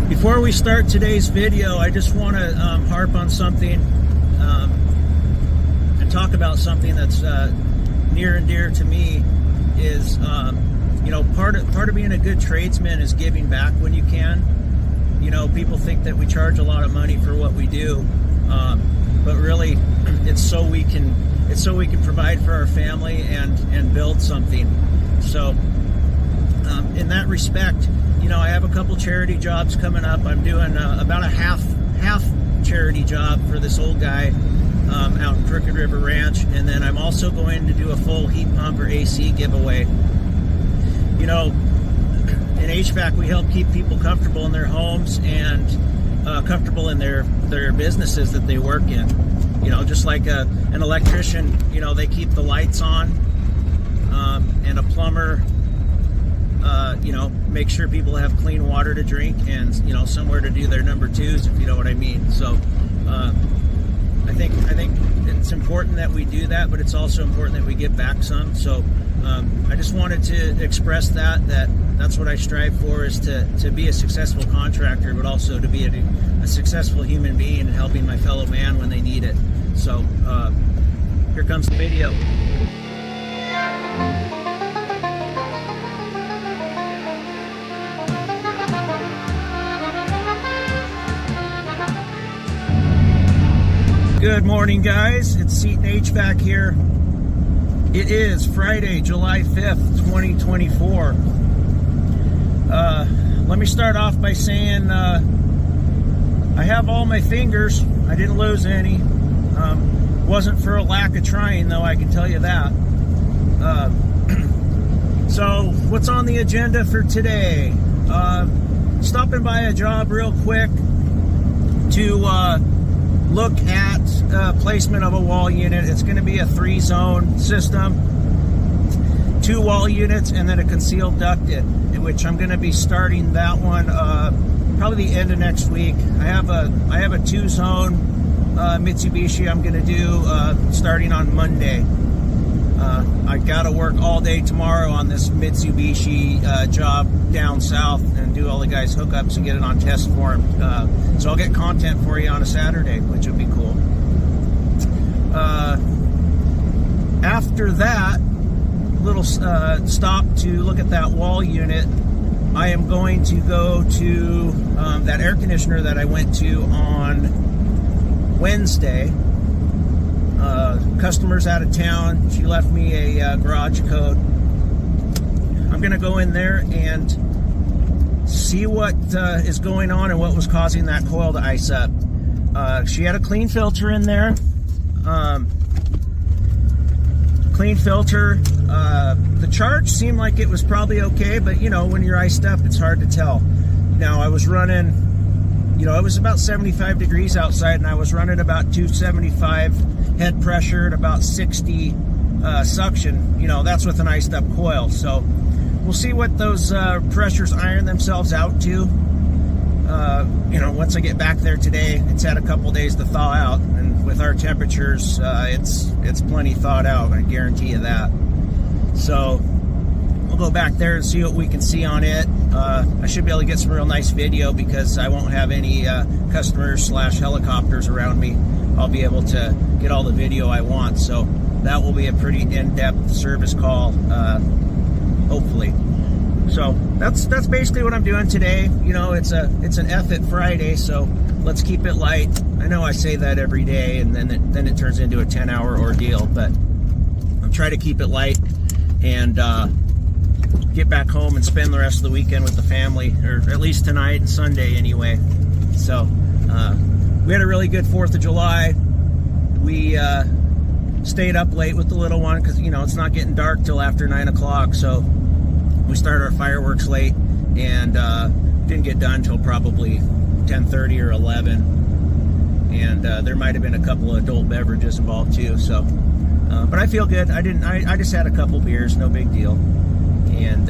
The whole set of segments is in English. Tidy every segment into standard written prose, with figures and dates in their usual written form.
Before we start today's video, I just want to harp on something and talk about something that's near and dear to me. Is part of being a good tradesman is giving back when you can. People think that we charge a lot of money for what we do, but really, it's so we can provide for our family and build something. So, in that respect, I have a couple charity jobs coming up. I'm doing about a half charity job for this old guy out in Crooked River Ranch, and then I'm also going to do a full heat pump or AC giveaway. In HVAC, we help keep people comfortable in their homes and comfortable in their businesses that they work in. Just like an electrician, they keep the lights on, and a plumber, make sure people have clean water to drink and, somewhere to do their number twos, if you know what I mean. So, I think it's important that we do that, but it's also important that we give back some. So, I just wanted to express that's what I strive for, is to be a successful contractor, but also to be a successful human being and helping my fellow man when they need it. So, here comes the video. Good morning, guys. It's Seton HVAC here. It is Friday, July 5th, 2024. Let me start off by saying I have all my fingers. I didn't lose any. Wasn't for a lack of trying, though, I can tell you that. So, what's on the agenda for today? Stopping by a job real quick to look at placement of a wall unit. It's going to be a 3-zone system, 2 wall units, and then a concealed ducted, in which I'm going to be starting that one probably the end of next week. I have a 2-zone Mitsubishi I'm going to do starting on Monday. I got to work all day tomorrow on this Mitsubishi job down south and do all the guys' hookups and get it on test form. So I'll get content for you on a Saturday, which would be cool. After that little stop to look at that wall unit, I am going to go to that air conditioner that I went to on Wednesday. Customer's out of town. She left me a garage code. I'm going to go in there and see what is going on and what was causing that coil to ice up. She had a clean filter in there. Clean filter. The charge seemed like it was probably okay, but when you're iced up, it's hard to tell. Now, I was running, it was about 75 degrees outside, and I was running about 275 head pressure at about 60 suction. That's with an iced up coil. So we'll see what those pressures iron themselves out to. Once I get back there today, it's had a couple days to thaw out, and with our temperatures, it's plenty thawed out. I guarantee you that. So we'll go back there and see what we can see on it. I should be able to get some real nice video because I won't have any customers / helicopters around me. I'll be able to get all the video I want. So that will be a pretty in-depth service call, hopefully. So that's basically what I'm doing today. It's an F-it Friday, so let's keep it light. I know I say that every day, and then it turns into a 10-hour ordeal, but I'm trying to keep it light and get back home and spend the rest of the weekend with the family, or at least tonight and Sunday anyway. So we had a really good 4th of July. We stayed up late with the little one because it's not getting dark till after 9 o'clock. So we started our fireworks late and didn't get done till probably 10:30 or 11. And there might have been a couple of adult beverages involved too. So, but I feel good. I just had a couple beers, no big deal. And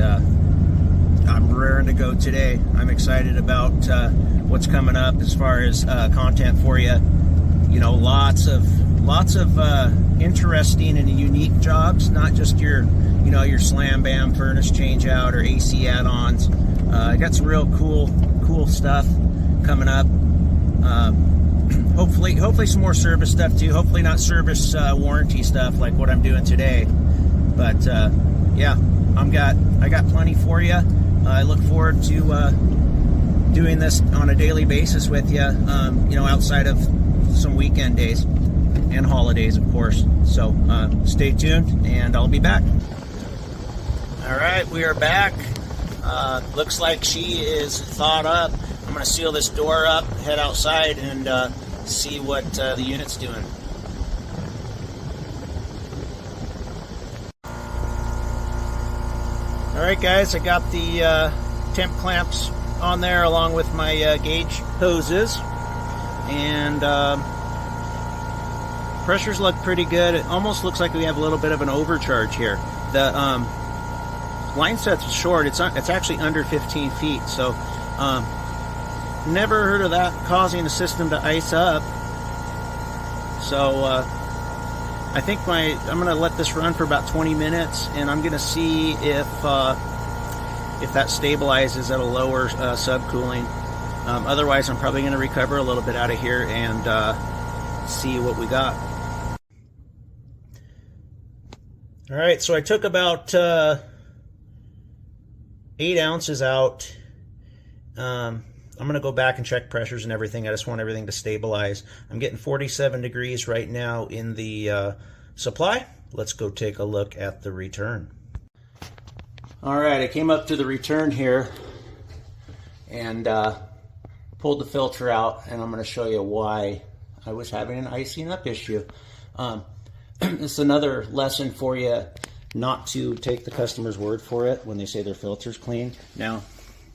I'm raring to go today. I'm excited about what's coming up as far as content for you. Lots of interesting and unique jobs, not just your slam bam furnace change out or AC add-ons. I got some real cool stuff. coming up. Hopefully some more service stuff too. Hopefully not service warranty stuff like what I'm doing today. But yeah, I got plenty for you. I look forward to doing this on a daily basis with you. You know, outside of some weekend days and holidays, of course. So stay tuned, and I'll be back. All right, we are back. Looks like she is thawed up. I'm going to seal this door up, head outside, and see what the unit's doing. All right, guys, I got the temp clamps on there along with my gauge hoses, and pressures look pretty good. It almost looks like we have a little bit of an overcharge here. The line set's short. It's actually under 15 feet, so never heard of that causing the system to ice up. So I think I'm going to let this run for about 20 minutes, and I'm going to see if that stabilizes at a lower subcooling. Otherwise, I'm probably going to recover a little bit out of here and see what we got. All right, so I took about 8 ounces out. I'm going to go back and check pressures and everything. I just want everything to stabilize. I'm getting 47 degrees right now in the supply. Let's go take a look at the return. All right, I came up to the return here and pulled the filter out, and I'm going to show you why I was having an icing up issue. It's another lesson for you not to take the customer's word for it when they say their filter's clean. Now,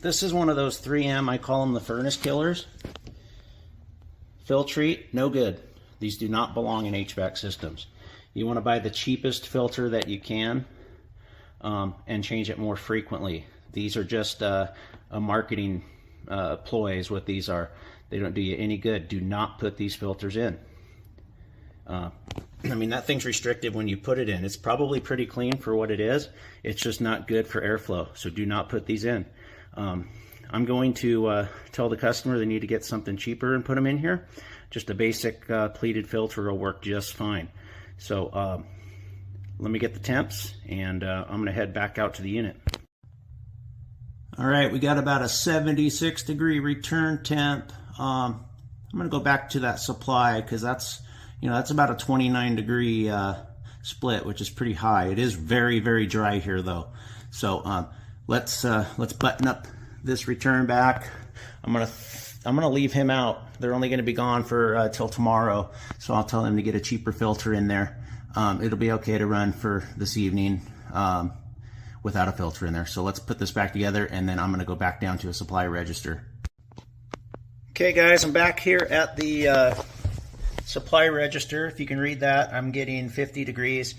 this is one of those 3M, I call them the furnace killers. Filtrete, no good. These do not belong in HVAC systems. You want to buy the cheapest filter that you can and change it more frequently. These are just a marketing ploy is what these are. They don't do you any good. Do not put these filters in. I mean, that thing's restricted when you put it in. It's probably pretty clean for what it is. It's just not good for airflow, so do not put these in. I'm going to tell the customer they need to get something cheaper and put them in here. Just a basic pleated filter will work just fine. So let me get the temps, and I'm going to head back out to the unit. All right, we got about a 76 degree return temp. I'm going to go back to that supply because that's about a 29 degree split, which is pretty high. It is very, very dry here though. So let's button up this return back. I'm gonna leave him out. They're only gonna be gone for till tomorrow, so I'll tell them to get a cheaper filter in there. It'll be okay to run for this evening without a filter in there. So let's put this back together, and then I'm gonna go back down to a supply register. Okay guys, I'm back here at the supply register. If you can read that, I'm getting 50 degrees.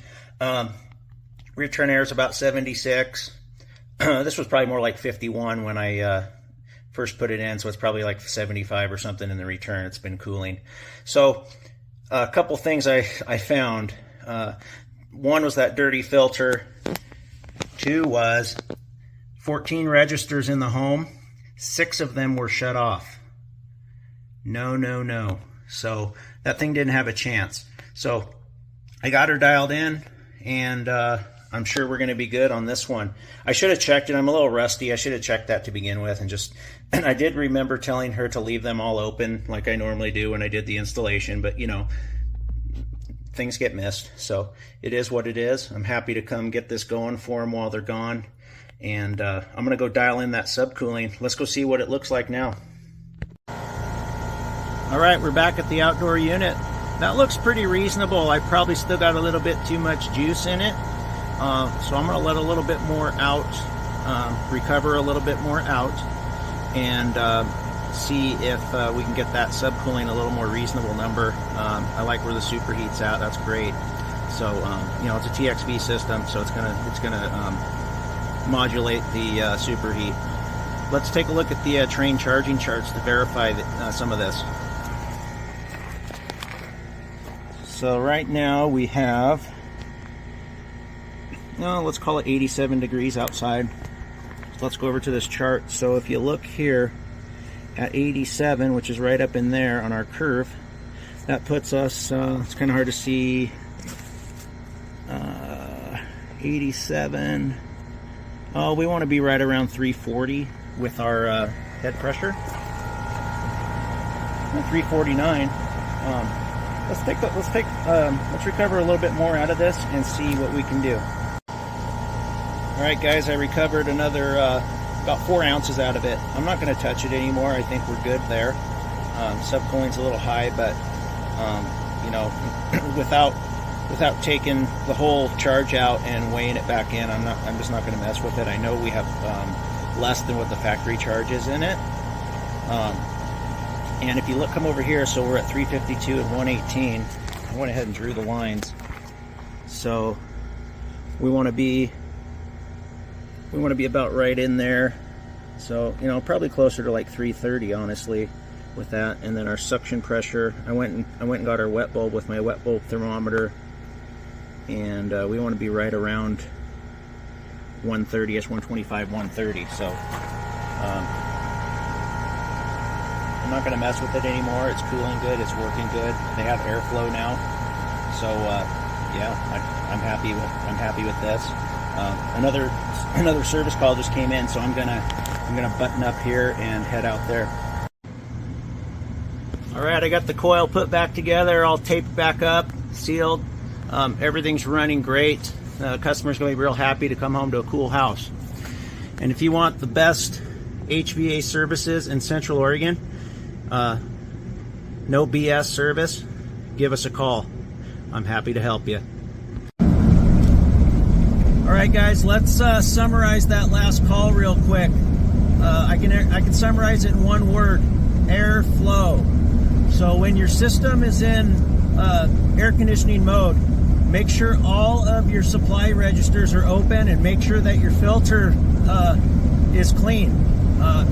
Return air is about 76. This was probably more like 51 when I first put it in, so it's probably like 75 or something in the return. It's been cooling. So a couple things I found. One was that dirty filter. 2 was 14 registers in the home. 6 of them were shut off. No. So that thing didn't have a chance. So I got her dialed in, and I'm sure we're going to be good on this one. I should have checked it. I'm a little rusty. I should have checked that to begin with, and I did remember telling her to leave them all open like I normally do when I did the installation, but you know, things get missed. So it is what it is. I'm happy to come get this going for them while they're gone, and I'm going to go dial in that subcooling. Let's go see what it looks like now. All right, we're back at the outdoor unit. That looks pretty reasonable. I probably still got a little bit too much juice in it. So I'm going to let a little bit more out, recover a little bit more out, and see if we can get that subcooling a little more reasonable number. I like where the superheat's at. That's great. So you know, it's a TXV system, so it's gonna modulate the superheat. Let's take a look at the train charging charts to verify that, some of this. So right now we have, let's call it 87 degrees outside. So let's go over to this chart. So if you look here at 87, which is right up in there on our curve. That puts us, it's kind of hard to see, 87. Oh, we want to be right around 340 with our head pressure. 349. Let's recover a little bit more out of this and see what we can do. All right, guys, I recovered another about 4 ounces out of it. I'm not going to touch it anymore. I think we're good there. Subcooling's a little high, but you know, without taking the whole charge out and weighing it back in, I'm just not going to mess with it. I know we have less than what the factory charge is in it. And if you look, come over here, so we're at 352 and 118. I went ahead and drew the lines. So we want to be about right in there. So, you know, probably closer to like 330, honestly, with that. And then our suction pressure, I went and got our wet bulb with my wet bulb thermometer, and we want to be right around 130ish, 125, 130. So I'm not going to mess with it anymore. It's cooling good. It's working good. They have airflow now, so yeah, I'm happy with this. Another service call just came in, so I'm gonna button up here and head out there. All right, I got the coil put back together, all taped back up, sealed. Everything's running great. The customer's gonna be real happy to come home to a cool house. And if you want the best HVAC services in Central Oregon, no BS service, give us a call. I'm happy to help you. All right, guys, let's summarize that last call real quick. I can summarize it in one word: airflow. So when your system is in air conditioning mode, make sure all of your supply registers are open, and make sure that your filter is clean.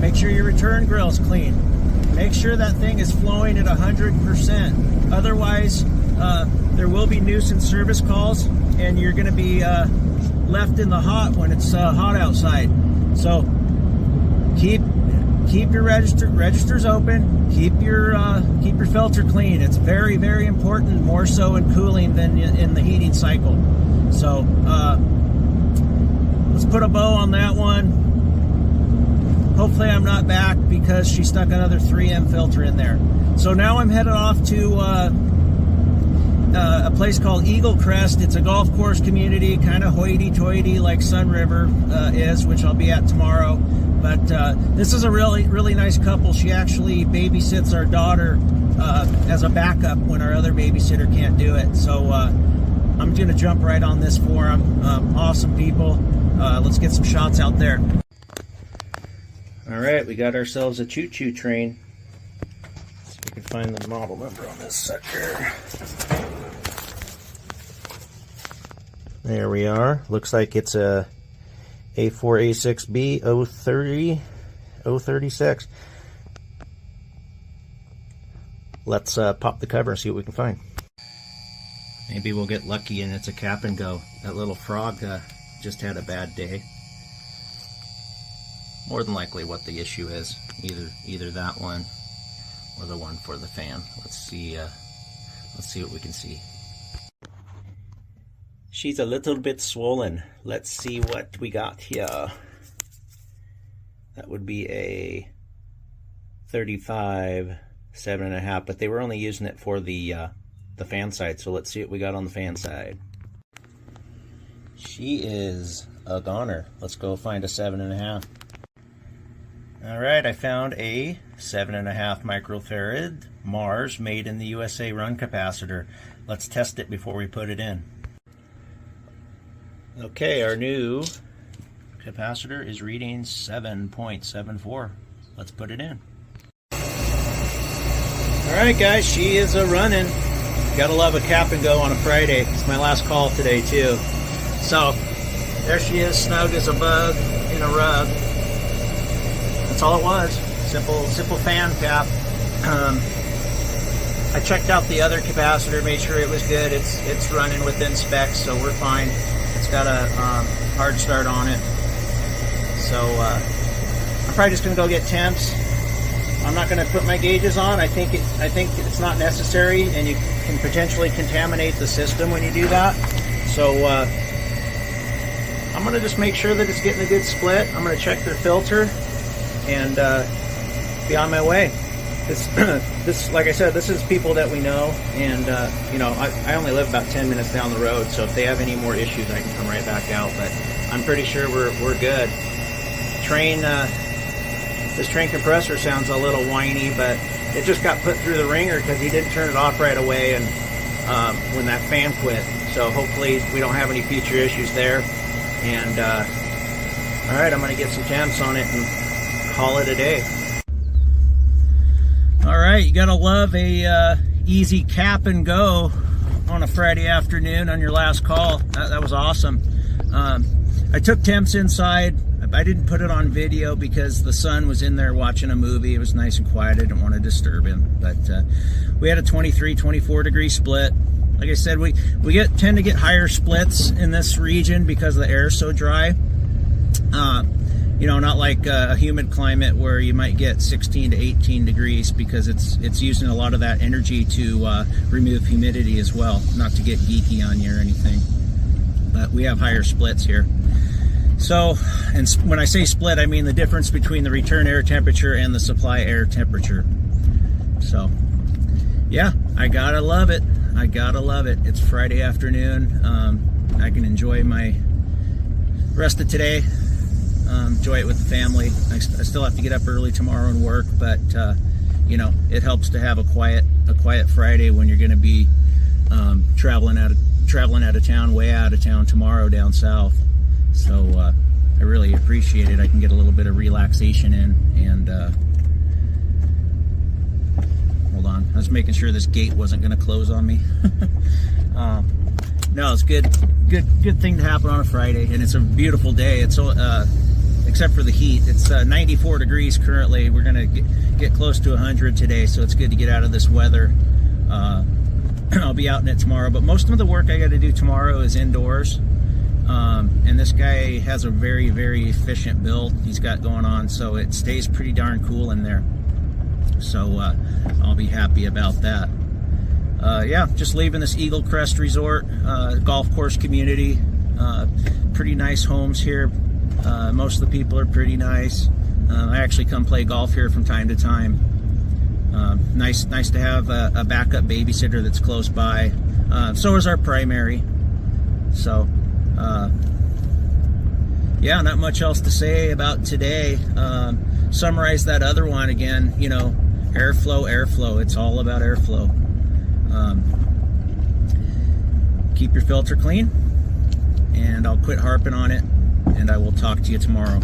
Make sure your return grill is clean. Make sure that thing is flowing at 100%. Otherwise, there will be nuisance service calls, and you're going to be left in the hot when it's hot outside. So keep your registers open. Keep your filter clean. It's very, very important, more so in cooling than in the heating cycle. So let's put a bow on that one. Hopefully I'm not back because she stuck another 3M filter in there. So now I'm headed off to a place called Eagle Crest. It's a golf course community, kind of hoity-toity like Sun River is, which I'll be at tomorrow. But this is a really, really nice couple. She actually babysits our daughter as a backup when our other babysitter can't do it. So I'm going to jump right on this for them. Awesome people. Let's get some shots out there. All right, we got ourselves a choo-choo train. Let's see if we can find the model number on this sucker. There we are. Looks like it's a A4A6B 036. Let's pop the cover and see what we can find. Maybe we'll get lucky and it's a cap and go. That little frog just had a bad day. More than likely what the issue is. Either that one or the one for the fan. Let's see what we can see. She's a little bit swollen. Let's see what we got here. That would be a 35 7.5, but they were only using it for the fan side, so let's see what we got on the fan side. She is a goner. Let's go find a 7.5. Alright, I found a 7.5 microfarad Mars made in the USA run capacitor. Let's test it before we put it in. Okay, our new capacitor is reading 7.74. Let's put it in. Alright guys, she is a running. Gotta love a cap and go on a Friday. It's my last call today too. So, there she is, snug as a bug in a rug. That's all it was. Simple fan cap. I checked out the other capacitor, made sure it was good. It's running within specs, so we're fine. It's got a hard start on it. So I'm probably just gonna go get temps I'm not going to put my gauges on. I think it's not necessary, and you can potentially contaminate the system when you do that. So I'm going to just make sure that it's getting a good split. I'm going to check their filter and be on my way. This, like I said, this is people that we know, and you know, I only live about 10 minutes down the road, so if they have any more issues, I can come right back out. But I'm pretty sure we're good. This train compressor sounds a little whiny, but it just got put through the ringer because he didn't turn it off right away, and when that fan quit. So hopefully we don't have any future issues there. And all right, I'm going to get some temps on it and call it a day. All right, you gotta love a easy cap and go on a Friday afternoon on your last call. That was awesome. I took temps inside. I didn't put it on video because the son was in there watching a movie. It was nice and quiet. I didn't want to disturb him. But we had a 23, 24 degree split. Like I said, we tend to get higher splits in this region because the air is so dry. You know, not like a humid climate where you might get 16 to 18 degrees because it's using a lot of that energy to remove humidity as well. Not to get geeky on you or anything, but we have higher splits here. So, and when I say split, I mean the difference between the return air temperature and the supply air temperature. So, yeah, I gotta love it. I gotta love it. It's Friday afternoon. I can enjoy my rest of today. Enjoy it with the family. I still have to get up early tomorrow and work, but you know, it helps to have a quiet Friday when you're going to be traveling out of town, way out of town tomorrow down south. So I really appreciate it. I can get a little bit of relaxation in. And hold on, I was making sure this gate wasn't going to close on me. No, it's good thing to happen on a Friday, and it's a beautiful day. It's except for the heat. It's 94 degrees currently. We're gonna get close to 100 today, so it's good to get out of this weather. I'll be out in it tomorrow, but most of the work I got to do tomorrow is indoors. And this guy has a very, very efficient build he's got going on, so it stays pretty darn cool in there. So I'll be happy about that. Yeah, just leaving this Eagle Crest Resort golf course community. Pretty nice homes here. Most of the people are pretty nice. I actually come play golf here from time to time. Nice to have a backup babysitter that's close by. So is our primary. So yeah, not much else to say about today. Summarize that other one again. You know, airflow. It's all about airflow. Keep your filter clean, and I'll quit harping on it, and I will talk to you tomorrow.